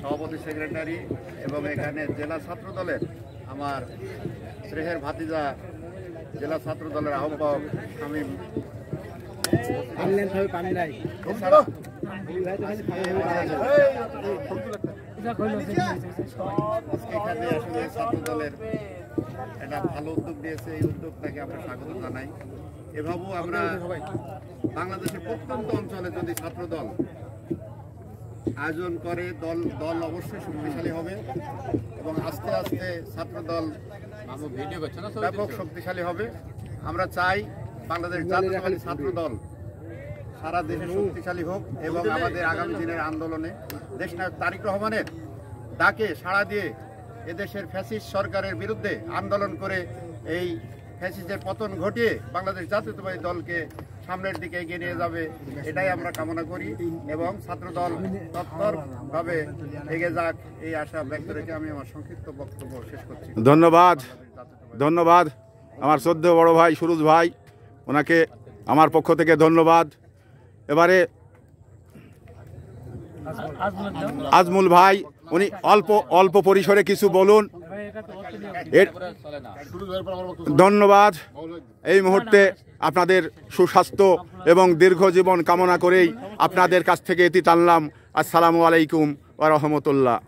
সভাপতি সেক্রেটারি এবং এখানে জেলা ছাত্র দলের আমার স্নেহের ভাতিজা জেলা ছাত্র দলের আহ্বায়ক শামীম এখানে আসলে ছাত্র দলের একটা ভালো উদ্যোগ দিয়েছে। এই উদ্যোগটাকে আমরা স্বাগত জানাই। এভাবেও আমরা বাংলাদেশের প্রত্যন্ত অঞ্চলে যদি ছাত্র দল আয়োজন করে দল অবশ্যই শক্তিশালী হবে এবং আস্তে আস্তে ছাত্র দল ব্যাপক শক্তিশালী হবে। আমরা চাই বাংলাদেশ জাতীয়তাবাদী ছাত্র দল সারা দেশে শক্তিশালী হোক এবং আমাদের আগামী দিনের আন্দোলনে দেশনায়ক তারেক রহমানের ডাকে সাড়া দিয়ে এদেশের ফ্যাসিস্ট সরকারের বিরুদ্ধে আন্দোলন করে এই ফ্যাসিস্টের পতন ঘটিয়ে বাংলাদেশ জাতীয়তাবাদী দলকে সামনের দিকে এগিয়ে নিয়ে যাবে, এটাই আমরা কামনা করি এবং ছাত্রদল তৎপরভাবে এগিয়ে যাক এই আশা ব্যক্ত রেখে আমি আমার সংক্ষিপ্ত বক্তব্য শেষ করছি। ধন্যবাদ আমার শ্রদ্ধেয় বড় ভাই সুরজ ভাই, ওনাকে আমার পক্ষ থেকে ধন্যবাদ। এবারে আজমুল ভাই, উনি অল্প পরিসরে কিছু বলুন। ধন্যবাদ। এই মুহূর্তে আপনাদের সুস্বাস্থ্য এবং দীর্ঘ জীবন কামনা করেই আপনাদের কাছ থেকে এটি টানলাম। আসসালামু আলাইকুম ওয়া রাহমাতুল্লাহ।